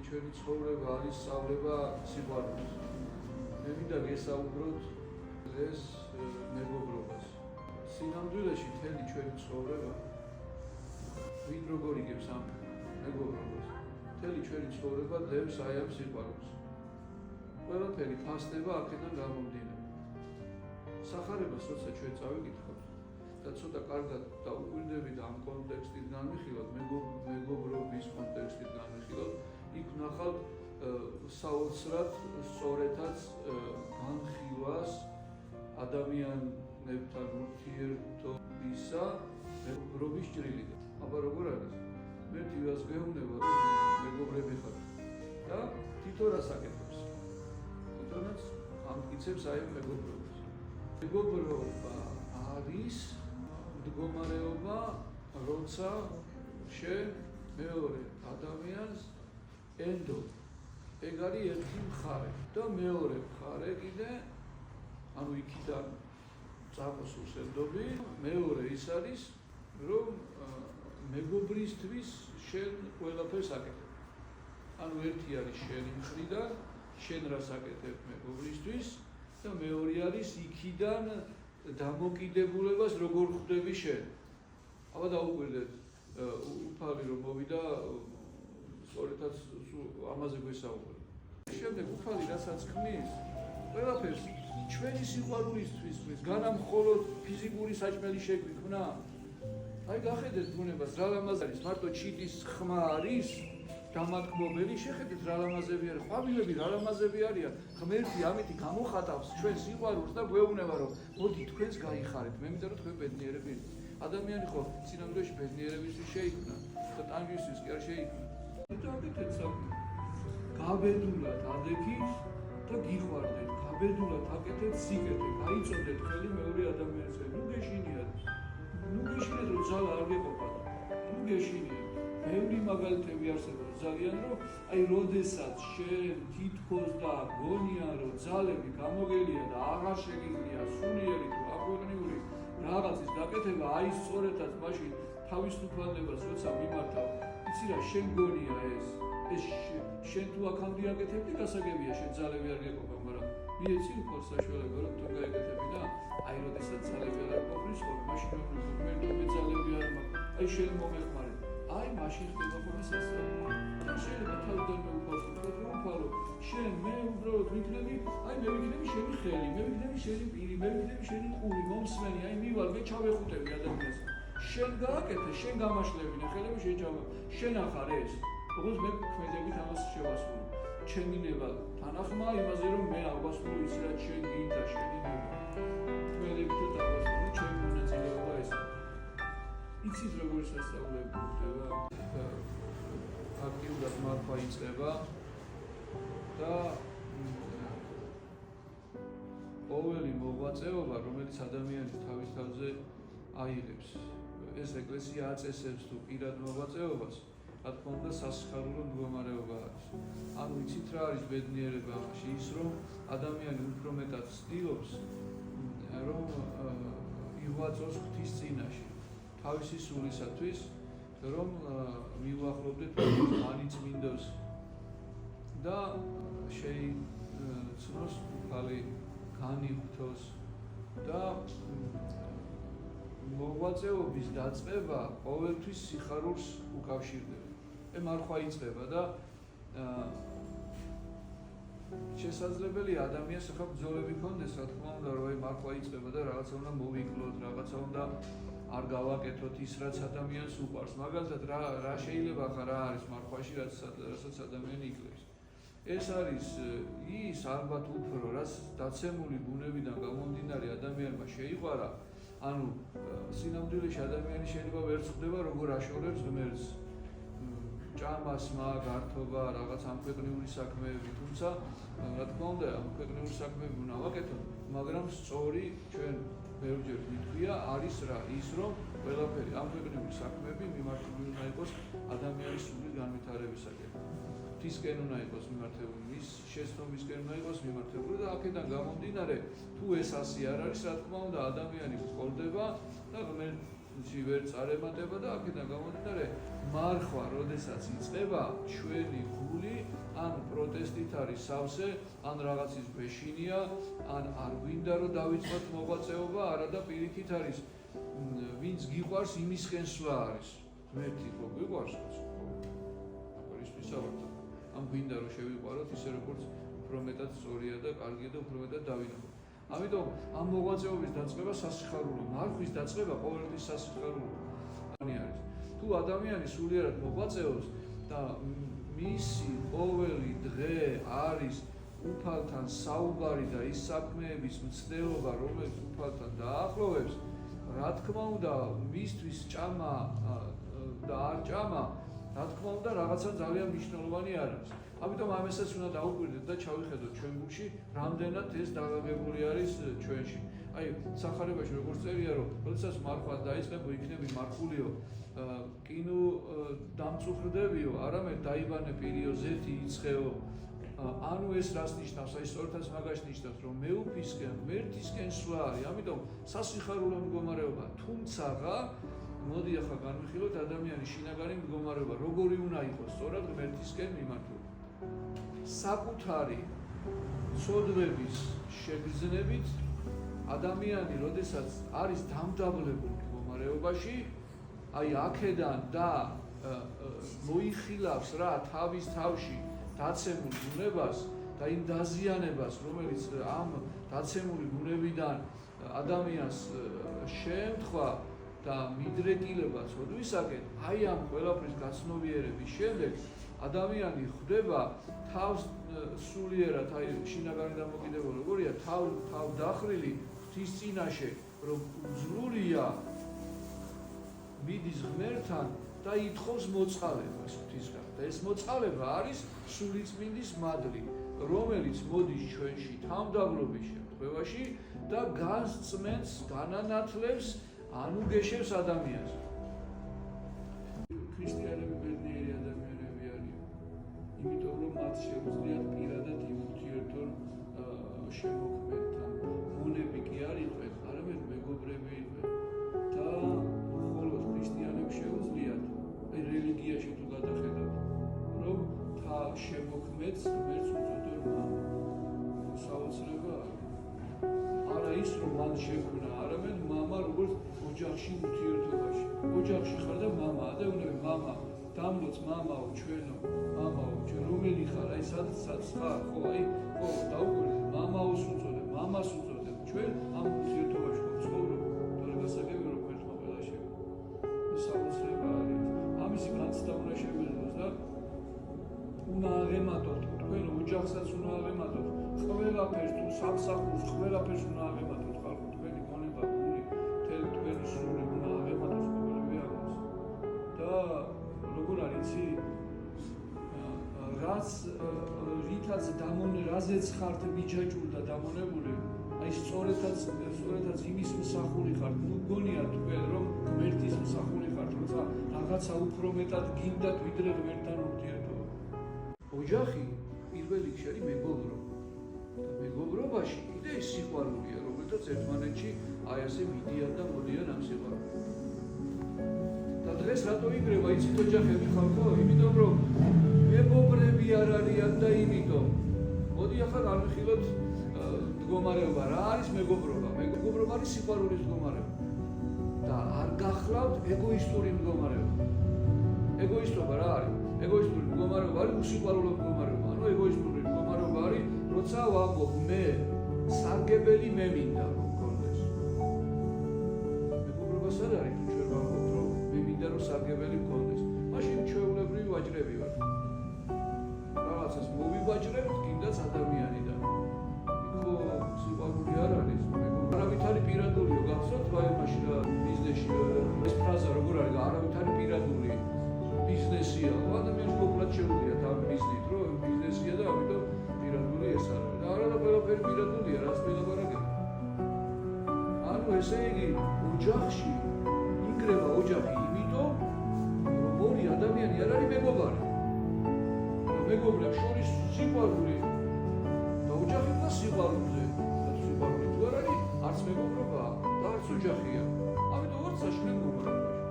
ჩვენი ცხოვრება არის სწავლება სიყვარულს. მე მინდა გესაუბროთ ეს მეგობრობას. სინამდვილეში მთელი ჩვენი ცხოვრება ვინ როგორ იგებს ამ მეგობრობას. მთელი ჩვენი ცხოვრება დევს აი ამ სიყვარულს. ყველაფერი ფასდება აქედან გამომდინარე. სახარებას როცა ჩვენ წავიკითხავთ და ცოტა კარგად დაუკვირდებით ამ კონტექსტით განვიხილოთ, მეგობრობის კონტექსტით განვიხილოთ, იქ ვნახავთ საოცრად სწორედაც განხილვას ადამიანებთან ურთიერთობისა მეგობრობის ჭრილიდან. აბა როგორ არის? მე თვითონაც გეუბნება, რომ მეგობრები ხარ და თვითონ რას აკეთებს? თვითონაც ამტკიცებს აი ამ მეგობრობას. მეგობრობა არის მდგომარეობა, როცა შენ მეორე ადამიანს ენდობ. ეგ არის ერთი მხარე და მეორე მხარე კიდე, ანუ იქიდან წამოსულს ენდობი, მეორე ის არის, რომ მეგობრისთვის შენ ყველაფერს აკეთებ. ანუ ერთი არის შენი მხრიდან, შენ რას აკეთებ მეგობრისთვის და მეორე არის იქიდან დამოკიდებულებას როგორ ხვდები შენ. აბა დაუკვირდეთ, უფალი რომ მოვიდა, სწორედაც ამაზე გვესაუბრებ. შემდეგ უფალი რასაც ქმნის, ყველაფერს ჩვენი სიყვარულისთვის ქმნის, განა მხოლოდ ფიზიკური საჭმელი შეგვიქმნა. აი გახედეთ ბუნებას, რა ლამაზი არის, მარტო ჩიტის ხმა არის დამატკბობელი, შეხედეთ რა ლამაზები არის, ყვავილები რა ლამაზები არიან. ღმერთი ამით გამოხატავს ჩვენ სიყვარულს და გვეუბნება, რომ მოდი თქვენს გაიხარეთ. მე მინდა რომ თქვენ ბედნიერები είστε. ადამიანი ხო სინამდვილეში ბედნიერებისთვის შეიქმნა და ტანგისთვის კი არ შეიქმნა. და აკეთეთ საქმე. გაბედულად ადექით და გიყვარდეთ. გაბედულად აკეთეთ სიკეთე. გაიწოდეთ ხელი მეორე ადამიანისგან. ნუ გეშინიათ. ნუ გეშინიათ რომ ძალა არ გეყოფა. ნუ გეშინიათ. ბევრი მაგალითები არსებობს ძალიან, რომ აი როდესაც შენ თითქოს და გონია რომ ძალები გამოგელია და აღარ შეგიძლია სულიერი თუ აკვირნიური რაღაცის გაკეთება, აი სწორედაც მაშინ თავისუფლებას როცა მიმართავ, იცი რა შენ გონია ეს შენ თუ აქამდე აკეთებდი გასაგებია შენ ძალები არ გეყოფა, მაგრამ მიეცი უფრო საშუალება რომ თუ გაეკეთები და აი როდესაც ძალები არ გყოფნის ხო მაშინ რომ მე ძალები არ მაქვს, აი შენ მომეხმარე. აი მაშინ ხდება ხოლმე სასწაული. და შეიძლება თავიდან მოვიფასოთ, რომ უფალო, შენ მე უბრალოდ ვიქნები, აი მე ვიქნები შენი ხელი, მე ვიქნები შენი პირი, მე ვიქნები შენი ყური, მომსმენი, აი მივალ, ჩავეხუტები ადამიანს. შენ გააკეთე, შენ გამაშლებინე, ხელები შენ ჩავა. შენ ახარ ეს. როგორც მე ქმედებით ამას შევასრულო. ჩემინება თანახმა იმაზე, რომ მე აღვასრულო ის რაც შენ გინდა, შენი ნება. ქმედებით დავასრულო ჩემი მონაწილეობა ეს. იცით როგორ სასწაულები ხდება? აქტიურად მარხვა იწყება და ყოველი მოღვაწეობა, რომელიც ადამიანი თავის თავზე აიღებს, ეს ეკლესია აწესებს თუ პირად მოღვაწეობას, რა თქმა უნდა სასიხარულო მდგომარეობა არის. ანუ იცით რა არის ბედნიერება ამაში? ის რომ ადამიანი უფრო მეტად ცდილობს, რომ იღვაწოს ღვთის წინაშე. თავისი სულისათვის, რომ მიუახლოვდეთ მანიწმინდოს და შეიცნოს უფალი განიღვთოს და მოღვაწეობის დაწყება ყოველთვის სიხარულს უკავშირდება. მარხვა იწყება და შესაძლებელია ადამიანს ახლა ბრძოლები ქონდეს, რა თქმა უნდა, რომ აი მარხვა იწყება და რაღაცა უნდა მოვიკლოთ, რაღაცა უნდა არ გავაკეთოთ ის, რაც ადამიანს უყვარს. მაგალითად, რა შეიძლება ახლა რა არის მარხვაში, რასაც ადამიანი იკლებს. ეს არის ის ალბათ უფრო, რაც დაცემული ბუნებიდან გამომდინარე ადამიანმა შეიყვარა, ანუ სინამდვილეში ადამიანი შეიძლება ვერ ხვდება, როგორ აშორებს ღმერთს. ჭამას, გართობა, რაღაც ამ ქვეყნიური საქმეები, თუმცა რა თქმა უნდა, ამ ქვეყნიური საქმეები უნდა ვაკეთოთ, მაგრამ სწორი ჩვენ ბევრჯერ მითქვია არის რა ის რომ ყველაფერი ამ ქვეყნიური საქმეები მიმართული უნდა იყოს ადამიანის სულის განვითარებისაკენ. ღვთისკენ უნდა იყოს მიმართებული, მის შეცნობისკენ უნდა იყოს მიმართებული და აქედან გამომდინარე, თუ ეს ასე არ არის, რა თქმა უნდა, ადამიანი გყოლდება და ღმერთში ვერ წარემატება და აქედან გამომდინარე, მარხვა, როდესაც იწყება, ჩვენი გული ტექსტით არის სავსე, ან რაღაცის ბეშინია, ან არ გვინდა რომ დავიწყოთ მოღვაწეობა, არა და პირიქით არის ვინც გიყვარს იმისკენ სვლა არის. ღმერთი ხო გიყვარს? ის ვისაუბროთ. ამ გვინდა რომ შევიყვაროთ ისე როგორც უფრო მეტად სწორია და კარგია და უფრო მეტად დავინახოთ. ამიტომ ამ მოღვაწეობის დაწყება სასიხარულო, მარხვის დაწყება ყოველთვის სასიხარულო არის. თუ ადამიანი სულიერად მოღვაწეობს და მისი ყოველი დღე არის უფალთან საუბარი და ის საქმეების მცდელობა, რომელიც უფალთან დაახლოვებს, რა თქმა უნდა, მისთვის ჭამა და არ ჭამა, რა თქმა უნდა, რაღაცა ძალიან მნიშვნელოვანი არ არის. ამიტომ ამასაც უნდა დაუკვირდეთ და ჩავიხედოთ ჩვენ გულში, რამდენად ეს დაგაგებული არის ჩვენში. აი, სახარებაში როგორც წერია, რომ როდესაც მარხვა დაიწყებო, იქნები მარხულიო, კინო დამწუხრდებიო, არამედ დაიბანე პირიო, ზეთი იცხეო. ანუ ეს რას ნიშნავს? აი, სწორედაც მაგას ნიშნავს, რომ მეუფისკენ, ღმერთისკენ სვლა არის. ამიტომ სასიხარულო მდგომარეობა, თუმცაღა მოდი ახლა განვიხილოთ ადამიანის შინაგანი მდგომარეობა, როგორი უნდა იყოს სწორად ღმერთისკენ მიმართული. საკუთარი ცოდვების შეგრძნებით ადამიანი, როდესაც არის დამდაბლებულ მდგომარეობაში, აი აქედან და მოიხილავს რა თავის თავში დაცემულ ბუნებას და იმ დაზიანებას, რომელიც ამ დაცემული ბუნებიდან ადამიანს შემთხვა და მიდრეკილება ცოდვისაკენ, აი ამ ყველაფრის გაცნობიერების შემდეგ ადამიანი ხვდება თავს სულიერად, აი შინაგანი დამოკიდებულება როგორია, თავ დახრილი ღვთის წინაშე, რომ უძლურია მიდის ღმერთთან და ითხოვს მოწყალებას ღვთისგან. და ეს მოწყალება არის სულიწმინდის მადლი, რომელიც მოდის ჩვენში თავმდაბლობის შემთხვევაში და გასწმენს, განანათლებს, ანუგეშებს ადამიანს. ქრისტიანები ბედნიერი ადამიანები არიან, იმიტომ რომ მათ შეუძლიათ პირადად იმ ურთიერთონ შემოქმედთან. მონები კი არ იყვნენ, არამედ მეგობრები იყვნენ. და მხოლოდ ქრისტიანებს შეუძლიათ, აი რელიგიაში თუ გადახედავთ, რომ შემოქმედს ღმერთს უწოდონ მამა. საოცრება არა ის, რომ მან შექმნა, არამედ მამა როგორც ოჯახში ურთიერთობაში. ოჯახში ხარ და მამაა და უნდა მამა დამლოც მამაო ჩვენო, მამაო ჩვენ რომელი ხარ, აი სადაც ხარ, ხო, აი ხო დაუკვირდეთ, მამაოს უწოდებ, მამას უწოდებ, ჩვენ ამ ურთიერთობაში ხო ცხოვრობ, თორე გასაგები რომ ერთმა ყველა შევიდა. ეს საოცრება არის. ამისი განცდა უნდა შევეძლოს და უნდა აღემატოთ, თქვენ ოჯახსაც უნდა აღემატოთ, ყველაფერს თუ სამსახურს, ყველაფერს უნდა აღემატოთ ხალხო, თქვენი მონება, გული, მთელი თქვენი სული უნდა აღემატოს ყოველივე ამას. და როგორ არის იცი? რაც რითაც რაზეც ხართ მიჯაჭვული და დამონებული, აი სწორედაც იმის მსახური ხართ, ნუ გონიათ თქვენ რომ ღმერთის მსახური ხართ, როცა რაღაცა უფრო მეტად გინდათ ვიდრე ღმერთთან ურთიერთობა. ოჯახი პირველ რიგში არის მეგობრობა. და მეგობრობაში კიდე ის სიყვარულია, რომელთაც ერთმანეთში აი ასე მიდიან და მოდიან ამ სიყვარულში. და დღეს რატო იგრევა იცით ოჯახები ხალხო? იმიტომ რომ მეგობრები არ არიან და იმიტომ. მოდი ახლა განვიხილოთ მდგომარეობა. რა არის მეგობრობა? მეგობრობა არის სიყვარულის მდგომარეობა. და არ გახლავთ ეგოისტური მდგომარეობა. ეგოისტობა რა არის? ეგოისტური მდგომარეობა არის უსიყვარულო მდგომარეობა. ანუ ეგოისტური მდგომარეობა არის, როცა ვამბობ მე სარგებელი მე მინდა რომ გქონდეს. მეგობრობა სად არის? თუ ჩვენ ვამბობთ რომ მე მინდა რომ სარგებელი გქონდეს, მაშინ ჩვეულებრივი ვაჭრები ვართ. რაღაცას მოვივაჭრებთ კიდაც ადამიანიდან. იქ სიყვარული არ არის, არავითარი პირადულიო გახსოვთ აი მაშინ ბიზნესში ეს ფრაზა როგორ არის? არავითარი პირადული ბიზნესია. ადამიანს მოკლედ შეუძლია თავი ბიზნესით, რომ ბიზნესია და ამიტომ პირადული ეს არის. და არა და ყველაფერი პირადულია, რაც მელაპარაკება. ანუ ესე იგი ოჯახში იკრება ოჯახი იმიტომ, რომ ორი ადამიანი არ არის მეგობარი. მეგობრებს შორის სიყვარული და ოჯახი და სიყვარულზე. და სიყვარული თუ არ არის, არც მეგობრობა და არც ოჯახია. ამიტომ ვართ საშინელ მდგომარეობაში.